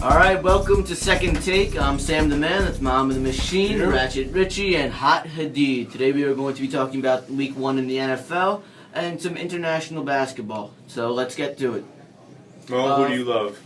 Alright, welcome to Second Take. I'm Sam the Man, that's Mohammad the Machine, Ratchet Richie, and Hot Hadeed. Today we are going to be talking about Week 1 in the NFL and some international basketball. So let's get to it. Well, who do you love?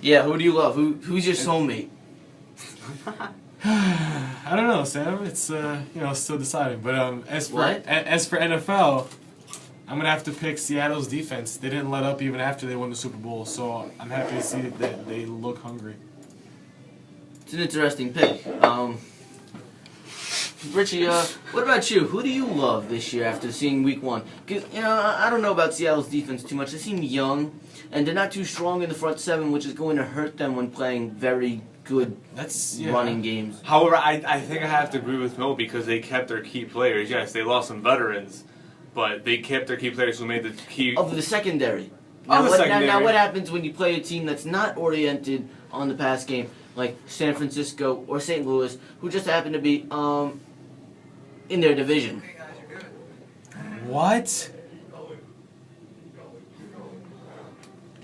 Yeah, who do you love? Who's your soulmate? I don't know, Sam. It's still deciding. But as for What? as for NFL, I'm gonna have to pick Seattle's defense. They didn't let up even after they won the Super Bowl, so I'm happy to see that they look hungry. It's an interesting pick. Richie, what about you? Who do you love this year after seeing Week 1? Because, I don't know about Seattle's defense too much. They seem young, and they're not too strong in the front seven, which is going to hurt them when playing very good running games. However, I think I have to agree with Mo because they kept their key players. Yes, they lost some veterans, but they kept their key players who made the key... Of the secondary. Now What happens when you play a team that's not oriented on the pass game, like San Francisco or St. Louis, who just happen to be in their division? What?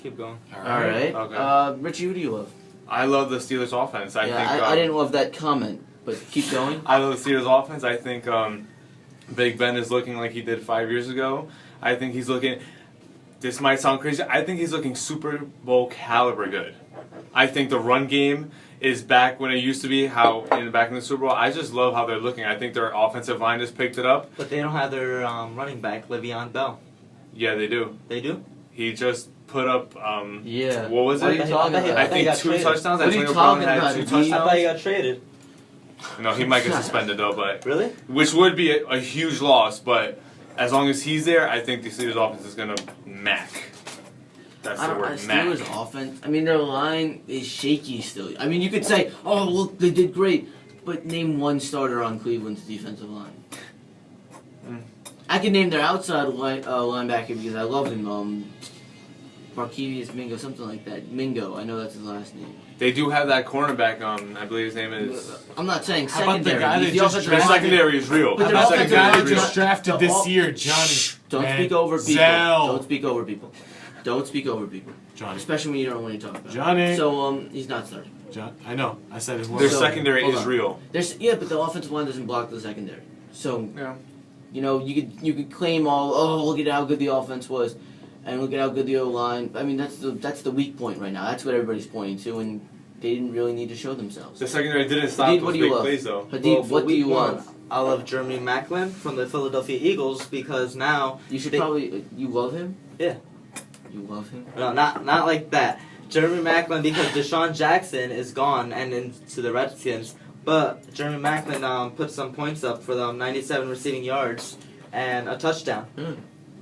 Keep going. All right. Okay. Richie, who do you love? I love the Steelers' offense. I didn't love that comment, but keep going. I love the Steelers' offense. I think Big Ben is looking like he did 5 years ago. I think he's looking... This might sound crazy. I think he's looking Super Bowl caliber good. I think the run game is back when it used to be, back in the Super Bowl. I just love how they're looking. I think their offensive line has picked it up. But they don't have their running back, Le'Veon Bell. Yeah, they do. They do? He just put up, Yeah. what was What are it? you talking about? I think 2 touchdowns. What are you talking about? I thought he got traded. No, he might get suspended though, but Really? which would be a huge loss. But as long as he's there, I think the Steelers' offense is gonna mac. That's the word, mac. Steelers' offense. I mean, their line is shaky still. I mean, you could say, "Oh, well, they did great," but name one starter on Cleveland's defensive line. I can name their outside linebacker because I love him. Marquise Mingo, something like that. Mingo, I know that's his last name. They do have that cornerback. I believe his name is. I'm not saying How about the secondary. guy that He's the just offensive The drafted- line. secondary is real. But How their about the offensive guy line that is just not- drafted the this all- year, Johnny? Don't speak over people. Manziel. Don't speak over people. Don't speak over people. Johnny. Especially when you don't know what you're talking about. Johnny. So, he's not starting. I know. I said it Their was. So- secondary hold is on. real. But the offensive line doesn't block the secondary. So, Yeah. you could claim look at how good the offense was, and look at how good the O-line. I mean, that's the weak point right now. That's what everybody's pointing to, and they didn't really need to show themselves. The secondary didn't stop Hadeed, what those do you big love? plays though. Hadeed, for what do week you one, want? I love Jeremy Maclin from the Philadelphia Eagles because now... You should they- probably... You love him? Yeah. You love him? No, not like that. Jeremy Maclin because Deshaun Jackson is gone and into the Redskins. But Jeremy Maclin put some points up for them, 97 receiving yards and a touchdown. Yeah.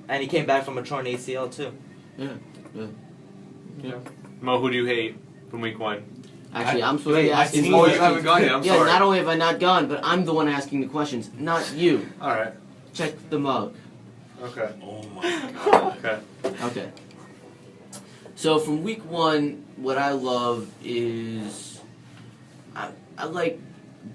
And he came back from a torn ACL too. Yeah. Mo, who do you hate from week 1? Actually, I'm supposed to be asking Oh, you haven't gone yet. I'm Yeah, sorry. not only have I not gone, but I'm the one asking the questions, not you. All right. Check the mug. Okay. Oh my god. Okay. Okay. So from week 1, what I love is I like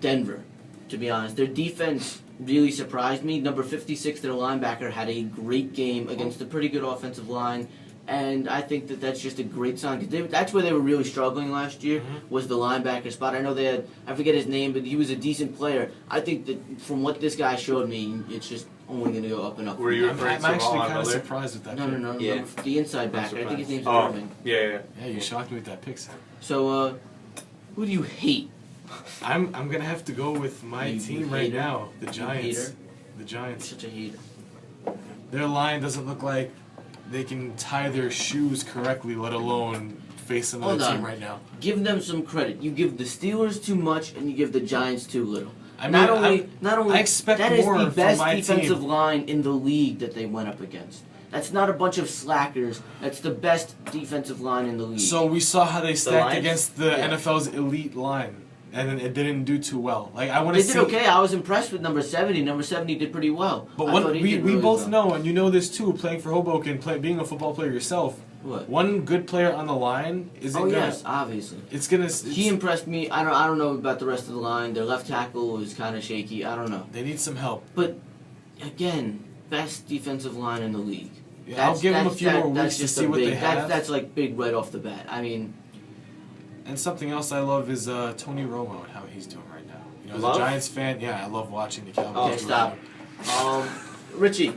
Denver, to be honest. Their defense really surprised me. Number 56, their linebacker, had a great game against a pretty good offensive line. And I think that's just a great sign. 'Cause that's where they were really struggling last year, was the linebacker spot. I know they had, I forget his name, but he was a decent player. I think that from what this guy showed me, it's just only going to go up and up. Were you I'm referring to actually Sobolov, kind of Miller? surprised with that. No, pick. no, no. Yeah. The inside backer. I think his name's Oh, Irving. yeah. Yeah, you shocked me with that pick, Sam. So, who do you hate? I'm gonna have to go with my You team right hater? now, the You Giants. hater? The Giants. Such a hater. Their line doesn't look like they can tie their shoes correctly, let alone face another Hold on. team right now. Give them some credit. You give the Steelers too much, and you give the Giants too little. I mean, not only I expect that is more the from best my defensive team. line in the league that they went up against. That's not a bunch of slackers. That's the best defensive line in the league. So we saw how they stacked Lions? against the Yeah. NFL's elite line, and then it didn't do too well. Like I want they to did see. okay. I was impressed with number 70. Number 70 did pretty well. But I one, thought he we did we really both well. know, and you know this too, playing for Hoboken, being a football player yourself. What? One good player on the line isn't Oh gonna. yes, obviously. It's gonna. He impressed me. I don't know about the rest of the line. Their left tackle was kind of shaky. I don't know. They need some help. But again, best defensive line in the league. Yeah, I'll give them a few more weeks to see what they have. That's like big right off the bat. I mean, And something else I love is Tony Romo and how he's doing right now. You know, as Love? a Giants fan, yeah, I love watching the Cowboys. Okay, do stop. Richie,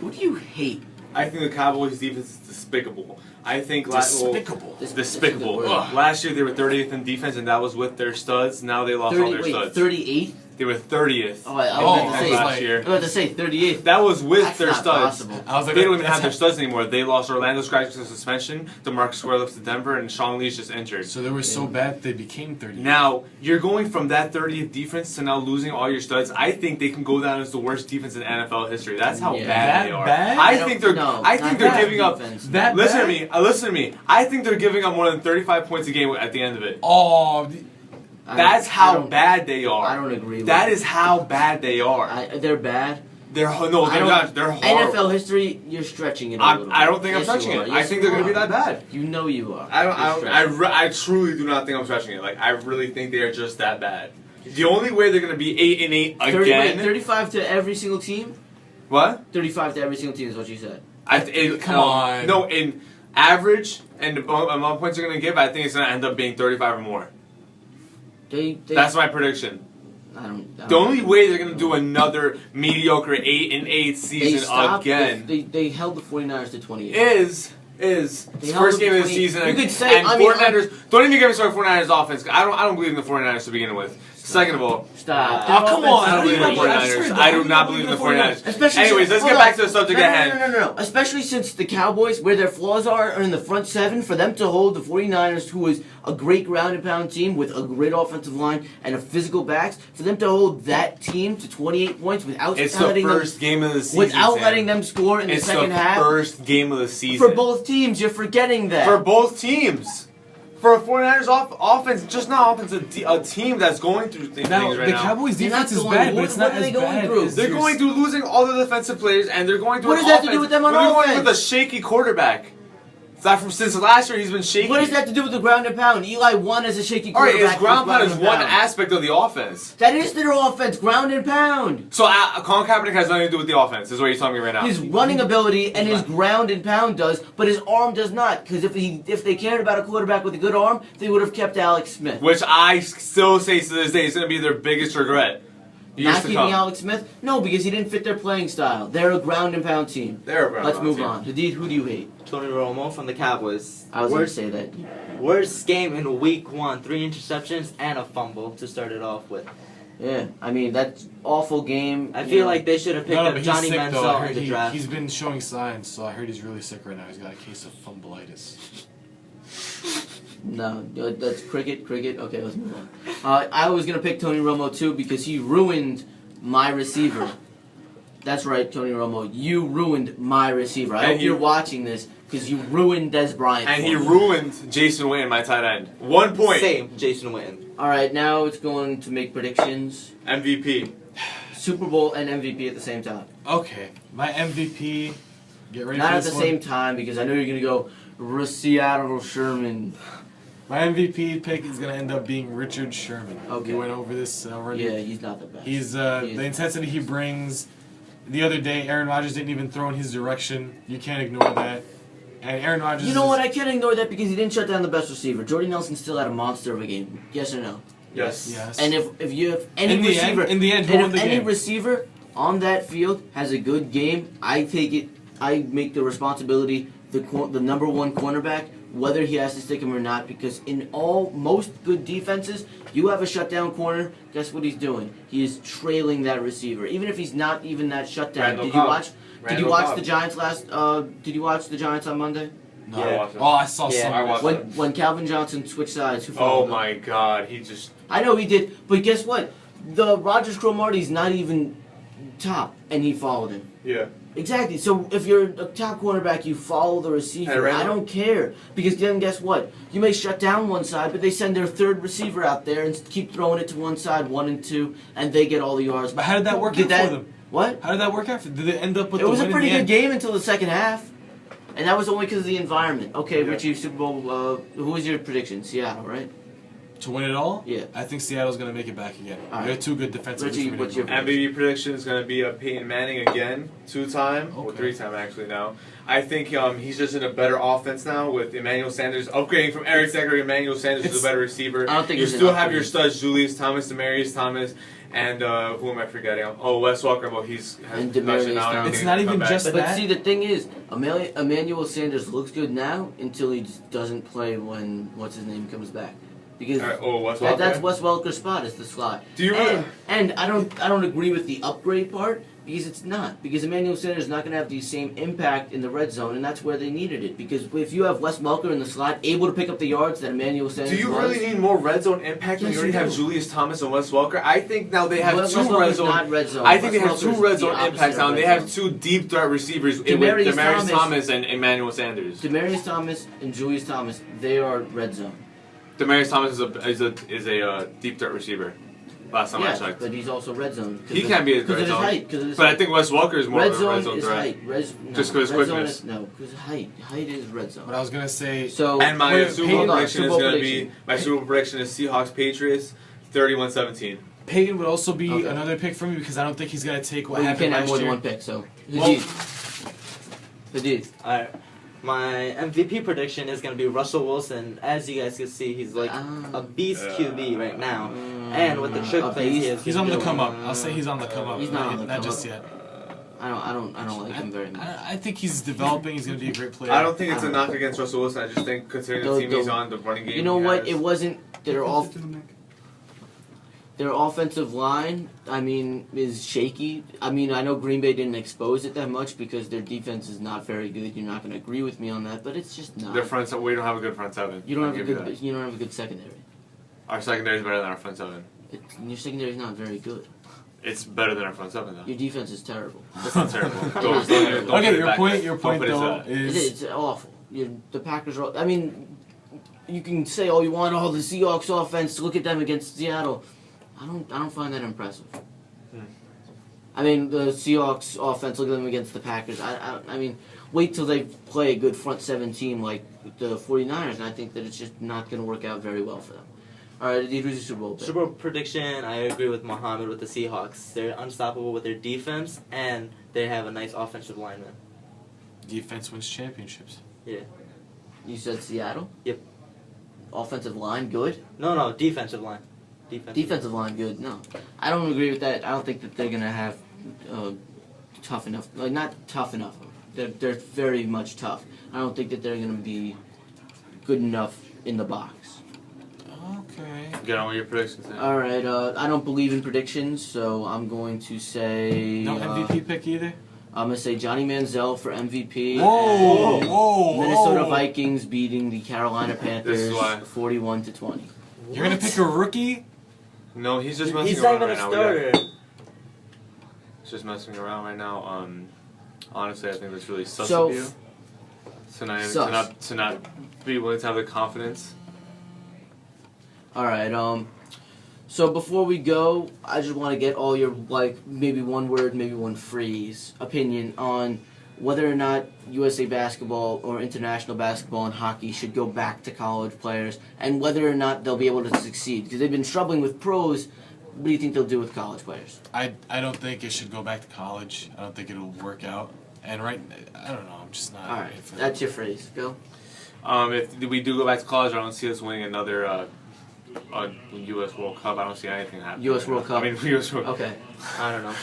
who do you hate? I think the Cowboys' defense is despicable. I think Despicable. Despicable. Ugh. Last year they were 30th in defense, and that was with their studs. Now they lost all their studs. 38th? They were 30th. Oh, I in was defense about to say, last year. I was about to say 38th. That was with That's their not studs. possible. I was like, They don't even that's have their studs anymore. They lost Orlando Scratch to suspension. DeMarcus Ware left to Denver, and Sean Lee's just injured. So they were so bad they became 30. Now, you're going from that 30th defense to now losing all your studs. I think they can go down as the worst defense in NFL history. That's how Yeah. bad they That are. bad? I don't- think they're no, I think not they're that giving up. defense. That Listen bad? to me. Listen to me. I think they're giving up more than 35 points a game at the end of it. Oh, That's I how don't- bad they are. I don't agree with That is how bad they are. They're bad. They're I no, don't- they're not. They're horrible. NFL history, you're stretching it a little bit. I don't think I'm Yes, stretching you it. are. I Yes, think you they're going to be are. that bad. You know you are. I truly do not think I'm stretching it. Like I really think they are just that bad. The only way they're going to be 8-8 again. 35 to every single team? What? 35 to every single team is what you said. Come on. No, in average and the amount of points they're going to give, I think it's going to end up being 35 or more. That's my prediction. I don't The only way they're going to do another mediocre 8-8 season again They held the 49ers to 28. is They the held first them game of to the 28. season. You could say, and I mean, 49ers. Don't even get me started 49ers offense. I don't believe in the 49ers to begin with. Second of all, Stop. Oh, come on. I don't believe in the I just 49ers. heard that. I do not believe in the 49ers. Especially Anyways, let's get back to the subject at hand. No. Especially since the Cowboys, where their flaws are in the front seven, for them to hold the 49ers, who is a great ground and pound team with a great offensive line and a physical backs, for them to hold that team to 28 points without It's the letting first game of the season. without Sam. letting them score in the It's second the half. first game of the season. For both teams, you're forgetting that. For both teams. For a 49ers offense, just not offense, a team that's going through things now right the now. Cowboys They're defense not is going- bad, but what- it's what not are as they going bad through? as They're your- going through losing all the defensive players, and they're going through What an does that have to do offense. with them on They're going offense? with a shaky quarterback. Since last year, he's been shaky. What does that have to do with the ground and pound? Eli won as a shaky All right, quarterback. his ground with pound is one aspect of the offense. That is their offense, ground and pound. So Colin Kaepernick has nothing to do with the offense, is what you're telling me right now. His running ability and his ground and pound does, but his arm does not. Because if they cared about a quarterback with a good arm, they would have kept Alex Smith. Which I still say to this day is going to be their biggest regret. Years Not to keeping come. Alex Smith? No, because he didn't fit their playing style. They're a ground and pound team. They're a ground Let's pound move team. on. Hadeed, who do you hate? Tony Romo from the Cowboys. I was going to say that. Worst game in week 1. 3 interceptions and a fumble to start it off with. Yeah, I mean, that's awful game. I you feel know. like they should have picked No, up but he's Johnny sick though. I Manziel heard in the he, draft. he's been showing signs, so I heard he's really sick right now. He's got a case of fumbleitis. No, that's cricket. Okay, let's move on. I was going to pick Tony Romo too because he ruined my receiver. That's right, Tony Romo. You ruined my receiver. I And hope you- you're watching this because you ruined Des Bryant. And for he me. ruined Jason Witten, my tight end. 1 point. Same, Jason Witten. All right, now it's going to make predictions. MVP. Super Bowl and MVP at the same time. Okay, my MVP. Get ready Not for at the this same one. time because I know you're going to go Seattle Sherman. My MVP pick is gonna end up being Richard Sherman. Okay. We went over this already. Yeah, he's not the best. He's He the is. intensity he brings. The other day, Aaron Rodgers didn't even throw in his direction. You can't ignore that. And Aaron Rodgers. You know what? I can't ignore that because he didn't shut down the best receiver. Jordy Nelson still had a monster of a game. Yes or no? Yes. Yes. And if you have any In the receiver, end- in the end, who and won if the any game? receiver on that field has a good game, I take it. I make the responsibility the number one cornerback, whether he has to stick him or not. Because in most good defenses, you have a shutdown corner. Guess what he's doing? He is trailing that receiver, even if he's not even that shutdown. Randall Did you Cobb. watch? Did you Randall watch Cobb. the Giants last? Did you watch the Giants on Monday? No. Yeah, I watched it. Oh, I saw Yeah, some. I watched it. When Calvin Johnson switched sides, who Oh followed him? my God, he just. I know he did, but guess what? The Rogers Cromartie's not even top, and he followed him. Yeah. Exactly. So if you're a top cornerback, you follow the Hey, receiver. Randall. I don't care because then guess what? You may shut down one side, but they send their third receiver out there and keep throwing it to one side, 1 and 2, and they get all the yards. But how did that work Did out that- for them? What? How did that work out? Did it end up with It the was a win pretty in the good end? game until the second half, and that was only because of the environment. Okay, Yeah. Richie, Super Bowl. Who was your prediction? Seattle, right? To win it all? Yeah. I think Seattle's going to make it back again. All They're right. two good defensive Richie, what's your MVP prediction is going to be Peyton Manning again, 2-time, or Okay. 3-time actually now. I think he's just in a better offense now with Emmanuel Sanders upgrading from Eric Decker. Emmanuel Sanders is a better receiver. I don't think you it's an still have your upgrade. studs, Julius Thomas, Demarius Thomas, and who am I forgetting? Oh, Wes Walker. Well, he's And concussion Demarius now. I don't Thomas. think It's he's not gonna even come back. just But that. see, the thing is, Emmanuel Sanders looks good now until he just doesn't play when what's his name comes back, because Wes Walker. that's Wes Welker's spot is the slot. Do you And I don't agree with the upgrade part because it's not, because Emmanuel Sanders is not going to have the same impact in the red zone, and that's where they needed it. Because if you have Wes Welker in the slot, able to pick up the yards that Emmanuel Sanders Do you was, really need more red zone impact when Yes, you already you have do. Julius Thomas and Wes Welker? I think now they have Wes two Welker's red zone. not red zone. I think they Wes have two Welker's red the zone opposite impacts of now. red They have zone. two deep threat receivers with Demarius Demarius Thomas Thomas and Emmanuel Sanders. Demarius Thomas and Julius Thomas, they are red zone. Demarius Thomas is a deep threat receiver. Last time I Yeah, checked. but he's also red zone. He can be a because red of his zone. height. Because of his But I height. think Wes Welker is more red of a red zone zone is threat. height. Just 'cause red zone quickness. is, no, because height. Height is red zone. But I was going to say, So And my Wait, Super hold Bowl on, prediction Super is Bowl going to prediction. be my Super Bowl prediction is Seahawks Patriots 31-17. Peyton would also be Okay. another pick for me because I don't think he's going to take what well, you happened can't have last more than year. one pick. So Well- Hadeed. Alright. My MVP prediction is going to be Russell Wilson. As you guys can see, he's like a beast QB right now. And with the trick A plays he beast? has He's been on the doing. come up. I'll say he's on the come up. He's not on the come just up. yet. I don't like him very much. I think he's developing. He's going to be a great player. I don't think it's a knock against Russell Wilson. I just think considering the team he's on, the running game. You know he what? has- It wasn't. Their offensive line, I mean, is shaky. I mean, I know Green Bay didn't expose it that much because their defense is not very good. You're not going to agree with me on that, but it's just not. Their front seven. We don't have a good front seven. You don't I'll have a give you good. that. You don't have a good secondary. Our secondary is better than our front seven. Your secondary is not very good. It's better than our front seven though. Your defense is terrible. That's not terrible. It Don't is. put Okay, it your back. point Don't put it though to that. is It's awful. The Packers are. I mean, you can say all you want. Oh, the Seahawks offense. Look at them against Seattle. I don't find that impressive. I mean, the Seahawks offense. Look at them against the Packers. I mean, wait till they play a good front seven team like the 49ers, and I think that it's just not going to work out very well for them. All right, who's your Super Bowl pick? Super Bowl prediction, I agree with Mohammad with the Seahawks. They're unstoppable with their defense, and they have a nice offensive lineman. defense wins championships. Yeah. You said Seattle? Yep. Offensive line, good? No, defensive line. Defensive line, good. No. I don't agree with that. I don't think that they're going to have tough enough. Like, not tough enough. They're very much tough. I don't think that they're going to be good enough in the box. Okay. Get on with your predictions. Then. All right. I don't believe in predictions, so I'm going to say... No MVP pick either? I'm going to say Johnny Manziel for MVP. Whoa, and whoa, Minnesota whoa. Vikings beating the Carolina Panthers why. 41-20. You're going to pick a rookie? No, he's just messing He's not around even a right now. starter. He's just messing around right now. Honestly, I think that's really sus So- of you. Sus. To not be willing to have the confidence. All right. So before we go, I just want to get all your, like, maybe one word, maybe one phrase opinion on whether or not USA basketball or international basketball and hockey should go back to college players, and whether or not they'll be able to succeed. Because they've been struggling with pros. What do you think they'll do with college players? I don't think it should go back to college. I don't think it'll work out. And I don't know. I'm just not. All right. ready for That's your phrase. Go. If we do go back to college, I don't see us winning another U.S. World Cup. I don't see anything happening. U.S. World Cup. I mean, U.S. World Cup. Okay. I don't know.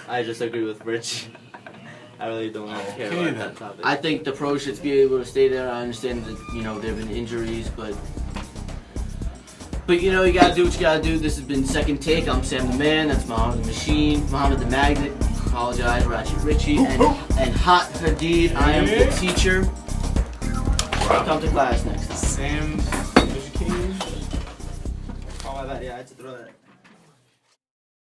I just agree with Rich. I really don't care Okay, about then. that topic. I think the pros should be able to stay there. I understand that, there have been injuries, but you gotta do what you gotta do. This has been Second Take. I'm Sam the Man. That's Mohammad the Machine. Mohammad the Magnet. Apologize, Ratchet Richie. And Hot Hadeed. I am the teacher. Come to class next time. Sam educated. Oh my bad, yeah, I had to throw that.